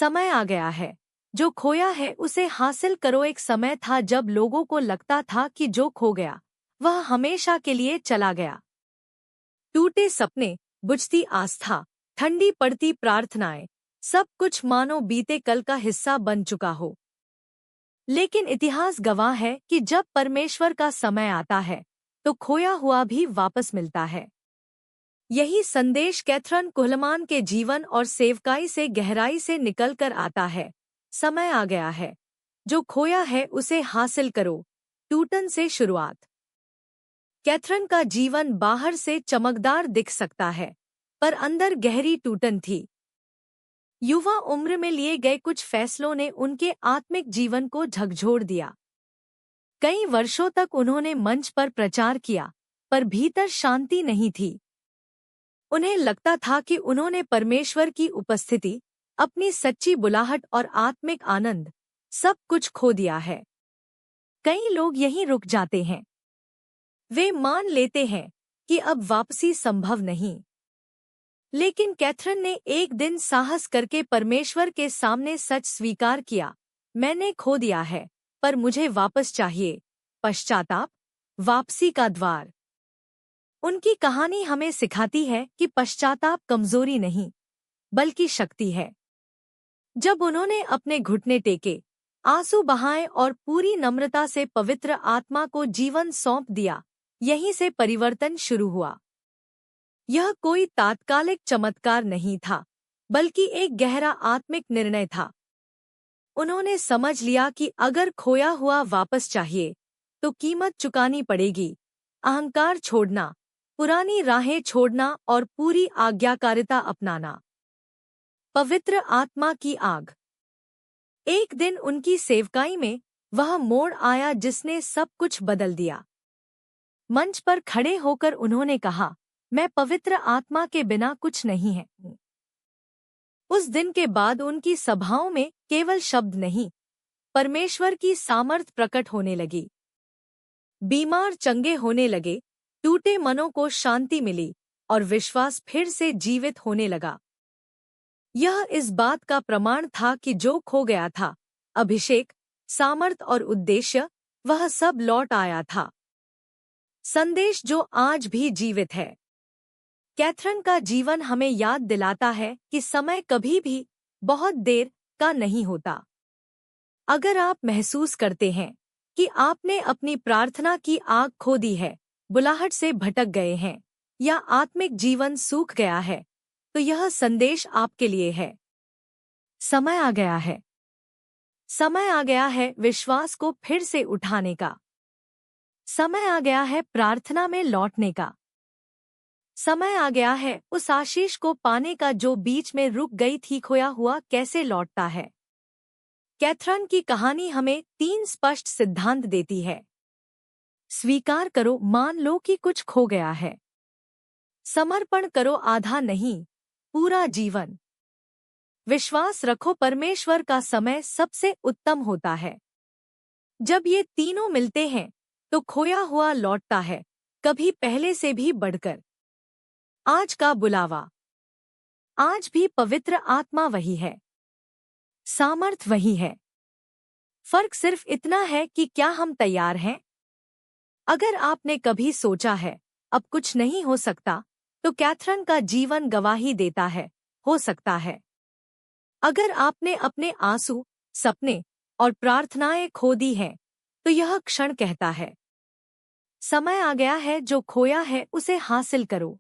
समय आ गया है। जो खोया है उसे हासिल करो। एक समय था जब लोगों को लगता था कि जो खो गया वह हमेशा के लिए चला गया। टूटे सपने, बुझती आस्था, ठंडी पड़ती प्रार्थनाएं, सब कुछ मानो बीते कल का हिस्सा बन चुका हो। लेकिन इतिहास गवाह है कि जब परमेश्वर का समय आता है तो खोया हुआ भी वापस मिलता है। यही संदेश कैथरीन कुहलमान के जीवन और सेवकाई से गहराई से निकल कर आता है। समय आ गया है। जो खोया है उसे हासिल करो। टूटन से शुरुआत। कैथरीन का जीवन बाहर से चमकदार दिख सकता है, पर अंदर गहरी टूटन थी। युवा उम्र में लिए गए कुछ फैसलों ने उनके आत्मिक जीवन को झकझोर दिया। कई वर्षों तक उन्होंने मंच पर प्रचार किया, पर भीतर शांति नहीं थी। उन्हें लगता था कि उन्होंने परमेश्वर की उपस्थिति, अपनी सच्ची बुलाहट और आत्मिक आनंद, सब कुछ खो दिया है। कई लोग यहीं रुक जाते हैं। वे मान लेते हैं कि अब वापसी संभव नहीं। लेकिन कैथरीन ने एक दिन साहस करके परमेश्वर के सामने सच स्वीकार किया। मैंने खो दिया है, पर मुझे वापस चाहिए। पश्चाताप, वापसी का द्वार। उनकी कहानी हमें सिखाती है कि पश्चाताप कमजोरी नहीं, बल्कि शक्ति है। जब उन्होंने अपने घुटने टेके, आंसू बहाए और पूरी नम्रता से पवित्र आत्मा को जीवन सौंप दिया, यहीं से परिवर्तन शुरू हुआ। यह कोई तात्कालिक चमत्कार नहीं था, बल्कि एक गहरा आत्मिक निर्णय था। उन्होंने समझ लिया कि अगर खोया हुआ वापस चाहिए, तो कीमत चुकानी पड़ेगी। अहंकार छोड़ना, पुरानी राहें छोड़ना और पूरी आज्ञाकारिता अपनाना। पवित्र आत्मा की आग। एक दिन उनकी सेवकाई में वह मोड़ आया जिसने सब कुछ बदल दिया। मंच पर खड़े होकर उन्होंने कहा, मैं पवित्र आत्मा के बिना कुछ नहीं है। उस दिन के बाद उनकी सभाओं में केवल शब्द नहीं, परमेश्वर की सामर्थ प्रकट होने लगी। बीमार चंगे होने लगे, टूटे मनों को शांति मिली और विश्वास फिर से जीवित होने लगा। यह इस बात का प्रमाण था कि जो खो गया था, अभिषेक, सामर्थ और उद्देश्य, वह सब लौट आया था। संदेश जो आज भी जीवित है। कैथरीन का जीवन हमें याद दिलाता है कि समय कभी भी बहुत देर का नहीं होता। अगर आप महसूस करते हैं कि आपने अपनी प्रार्थना की आग खो दी है, बुलाहट से भटक गए हैं, या आत्मिक जीवन सूख गया है, तो यह संदेश आपके लिए है। समय आ गया है। समय आ गया है विश्वास को फिर से उठाने का। समय आ गया है प्रार्थना में लौटने का। समय आ गया है उस आशीष को पाने का जो बीच में रुक गई थी। खोया हुआ कैसे लौटता है। कैथरीन की कहानी हमें 3 स्पष्ट सिद्धांत देती है। स्वीकार करो, मान लो कि कुछ खो गया है। समर्पण करो, आधा नहीं, पूरा जीवन। विश्वास रखो, परमेश्वर का समय सबसे उत्तम होता है। जब ये तीनों मिलते हैं तो खोया हुआ लौटता है, कभी पहले से भी बढ़कर। आज का बुलावा। आज भी पवित्र आत्मा वही है, सामर्थ वही है। फर्क सिर्फ इतना है कि क्या हम तैयार हैं। अगर आपने कभी सोचा है अब कुछ नहीं हो सकता, तो कैथरीन का जीवन गवाही देता है, हो सकता है। अगर आपने अपने आंसू, सपने और प्रार्थनाएं खो दी हैं, तो यह क्षण कहता है, समय आ गया है। जो खोया है उसे हासिल करो।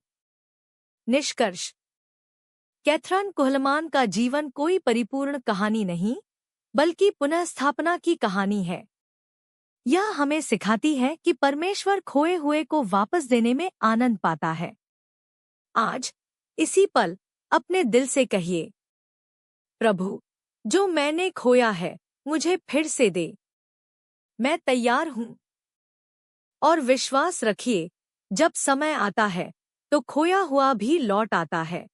निष्कर्ष। कैथरीन कुहलमान का जीवन कोई परिपूर्ण कहानी नहीं, बल्कि पुनःस्थापना की कहानी है। यह हमें सिखाती है कि परमेश्वर खोए हुए को वापस देने में आनंद पाता है। आज, इसी पल, अपने दिल से कहिए, प्रभु, जो मैंने खोया है, मुझे फिर से दे। मैं तैयार हूँ। और विश्वास रखिए, जब समय आता है, तो खोया हुआ भी लौट आता है।